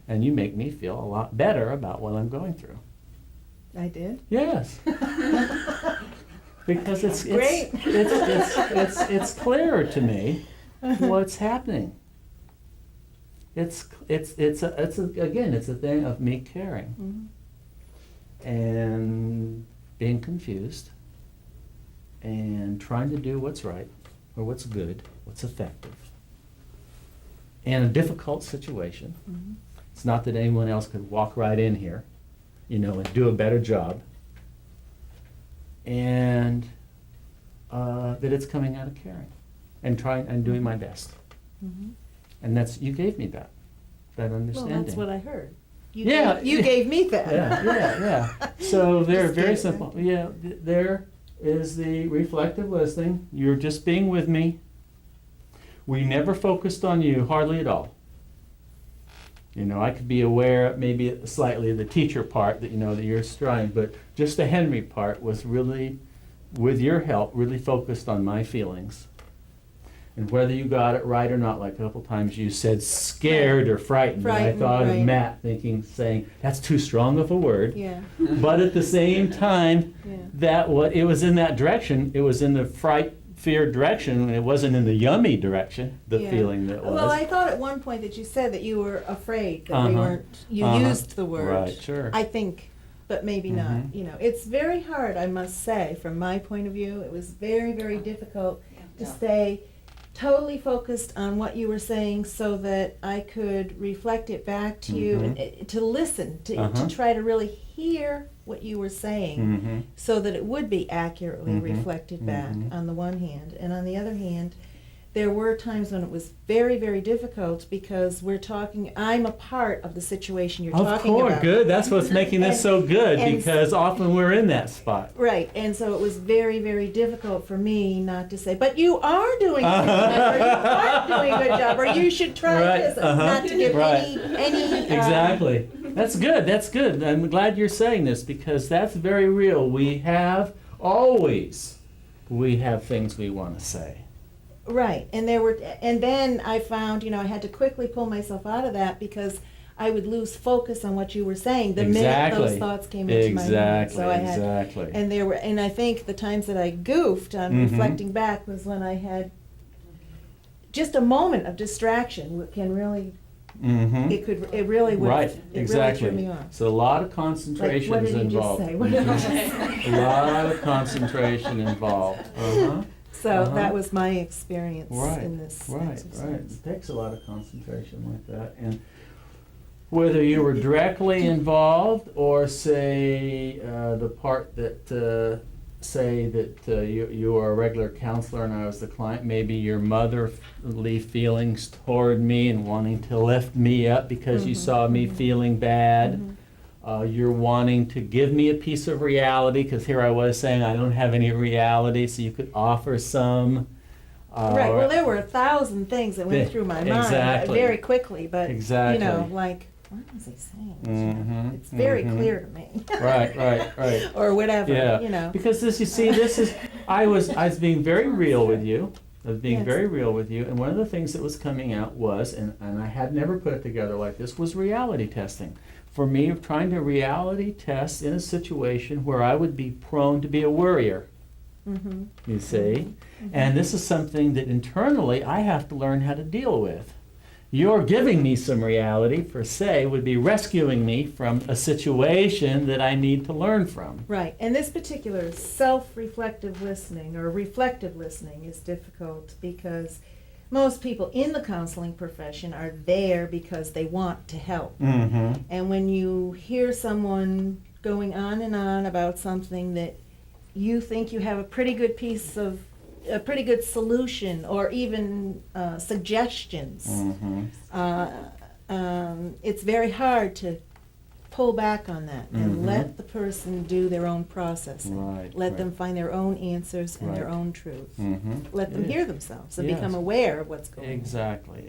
And you make me feel a lot better about what I'm going through. I did? Yes. Because Great. it's clearer to me what's happening. It's a thing of me caring and being confused and trying to do what's right or what's good, what's effective in a difficult situation. It's not that anyone else could walk right in here, and do a better job, and that it's coming out of caring and trying and doing my best. And you gave me that understanding. Well, that's what I heard. You gave me that. Yeah. So they're Just very gave it. simple. Yeah, there is the reflective listening. You're just being with me. We never focused on you, hardly at all. I could be aware maybe slightly of the teacher part that you're trying, but just the Henry part was really, with your help, really focused on my feelings. And whether you got it right or not, like a couple times you said scared or frightened. And I thought of Matt saying, that's too strong of a word. Yeah. But at the same time, it was in that direction. It was in the fear direction, and it wasn't in the yummy direction, the feeling that was. Well, I thought at one point that you said that you were afraid that we weren't, you used the word. Right, sure. I think, but maybe not. It's very hard, I must say, from my point of view. It was very, very difficult to stay totally focused on what you were saying so that I could reflect it back to you and to listen, to try to really hear what you were saying so that it would be accurately reflected back on the one hand. And on the other hand, there were times when it was very, very difficult because I'm a part of the situation you're talking about. Of course, good. That's what's making this so good, because often we're in that spot. Right, and so it was very, very difficult for me not to say, but you are doing a good job, or you are doing a good job, or you should try this, not to give any Exactly. That's good, that's good. I'm glad you're saying this, because that's very real. We have things we want to say. Right, and then I found, I had to quickly pull myself out of that because I would lose focus on what you were saying the minute those thoughts came into my mind. So and I think the times that I goofed on reflecting back was when I had just a moment of distraction can really it really threw me off. So a lot of concentration is involved. What did you just say? A lot of concentration involved. So that was my experience in this exercise. Right. It takes a lot of concentration like that. And whether you were directly involved or say the part that say that you are a regular counselor and I was the client, maybe your motherly feelings toward me and wanting to lift me up because you saw me feeling bad. You're wanting to give me a piece of reality, because here I was saying I don't have any reality, so you could offer some. Right, well, there were 1,000 things that went through my mind very quickly, but, like, what was he saying? It's very clear to me. Right. Or whatever, Because this is, I was being very real with you. Very real with you, and one of the things that was coming out was, and I had never put it together like this, was reality testing. For me, of trying to reality test in a situation where I would be prone to be a worrier, you see? And this is something that internally I have to learn how to deal with. Your giving me some reality, per se, would be rescuing me from a situation that I need to learn from. Right, and this particular self-reflective listening or reflective listening is difficult because most people in the counseling profession are there because they want to help. And when you hear someone going on and on about something that you think you have a pretty good solution or even suggestions, it's very hard to pull back on that and let the person do their own processing. Let them find their own answers and their own truth. Let them hear themselves and become aware of what's going on. Exactly.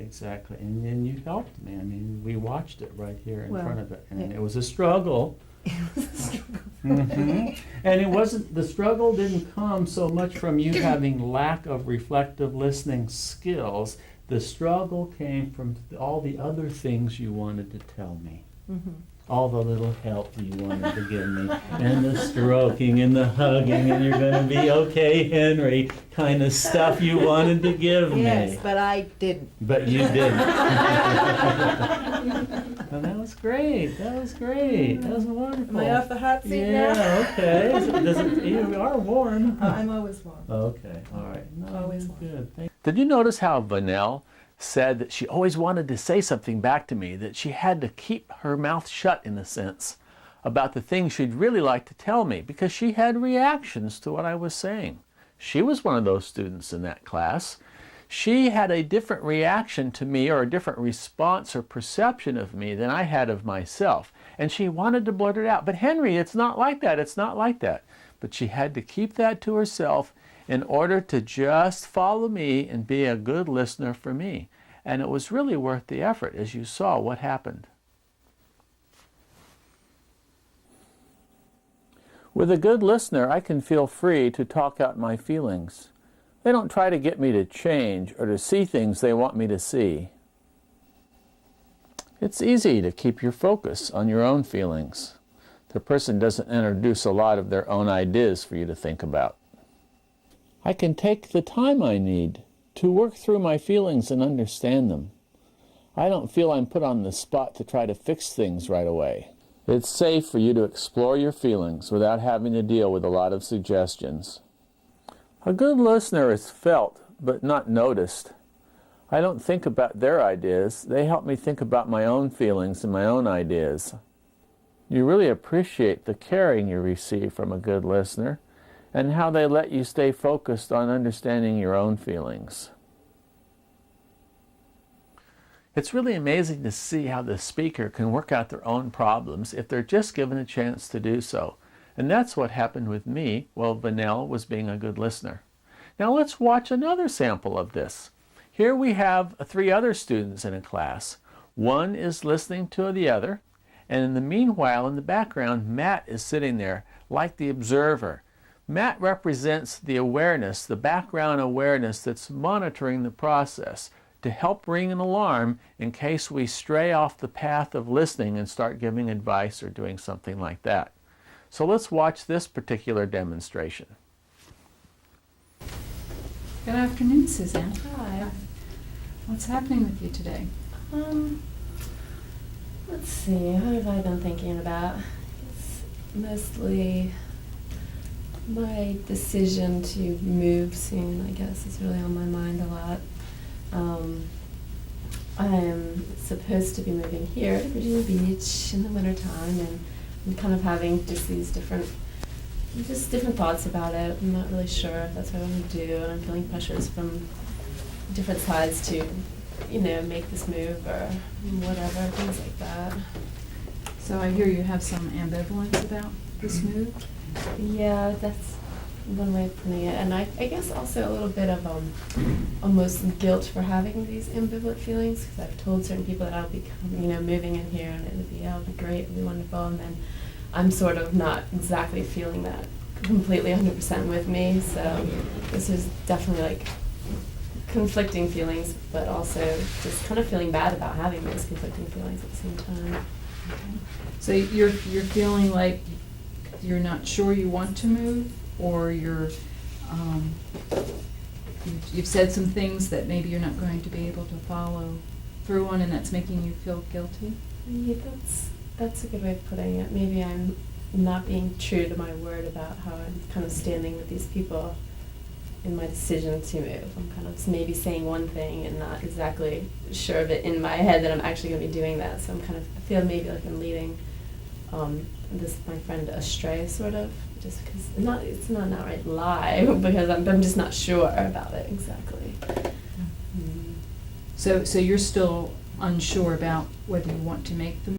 And then you helped me. I mean, we watched it right here in front of it. And it was a struggle. And it wasn't, the struggle didn't come so much from you having lack of reflective listening skills The struggle came from all the other things you wanted to tell me. Mm-hmm. All the little help you wanted to give me, and the stroking and the hugging, and you're going to be okay, Henry, kind of stuff you wanted to give me. Yes, but I didn't. But you didn't. Well, that was great. That was great. That was wonderful. Am I off the hot seat now? Yeah, okay. You are warm. I'm always warm. Okay, all right. No, Always that's warm. good. Did you notice how Vanell said that she always wanted to say something back to me, that she had to keep her mouth shut, in a sense, about the things she'd really like to tell me, because she had reactions to what I was saying. She was one of those students in that class. She had a different reaction to me, or a different response or perception of me than I had of myself. And she wanted to blurt it out. But Henry, it's not like that. It's not like that. But she had to keep that to herself in order to just follow me and be a good listener for me. And it was really worth the effort, as you saw what happened. With a good listener, I can feel free to talk out my feelings. They don't try to get me to change or to see things they want me to see. It's easy to keep your focus on your own feelings. The person doesn't introduce a lot of their own ideas for you to think about. I can take the time I need to work through my feelings and understand them. I don't feel I'm put on the spot to try to fix things right away. It's safe for you to explore your feelings without having to deal with a lot of suggestions. A good listener is felt, but not noticed. I don't think about their ideas. They help me think about my own feelings and my own ideas. You really appreciate the caring you receive from a good listener, and how they let you stay focused on understanding your own feelings. It's really amazing to see how the speaker can work out their own problems if they're just given a chance to do so. And that's what happened with me while Vanell was being a good listener. Now let's watch another sample of this. Here we have 3 other students in a class. One is listening to the other, and in the meanwhile, in the background, Matt is sitting there like the observer. Matt represents the awareness, the background awareness that's monitoring the process to help ring an alarm in case we stray off the path of listening and start giving advice or doing something like that. So let's watch this particular demonstration. Good afternoon, Suzanne. Hi. What's happening with you today? Let's see, what have I been thinking about? It's mostly my decision to move soon, I guess, is really on my mind a lot. I'm supposed to be moving here to Virginia Beach in the wintertime, and I'm kind of having just these different thoughts about it. I'm not really sure if that's what I want to do, and I'm feeling pressures from different sides to, make this move or whatever, things like that. So I hear you have some ambivalence about this move. Yeah, that's one way of putting it. And I guess also a little bit of almost guilt for having these ambivalent feelings, because I've told certain people that I'll be, moving in here and it'll be great, it'll be wonderful, and then I'm sort of not exactly feeling that completely 100% with me. So this is definitely like conflicting feelings, but also just kind of feeling bad about having those conflicting feelings at the same time. Okay. So you're feeling like you're not sure you want to move, or you've said some things that maybe you're not going to be able to follow through on, and that's making you feel guilty? Yeah, that's a good way of putting it. Maybe I'm not being true to my word about how I'm kind of standing with these people in my decision to move. I'm kind of maybe saying one thing and not exactly sure of it in my head that I'm actually going to be doing that. So I feel maybe like I'm leading my friend astray, sort of, just because it's not an outright lie, because I'm just not sure about it exactly. So you're still unsure about whether you want to make the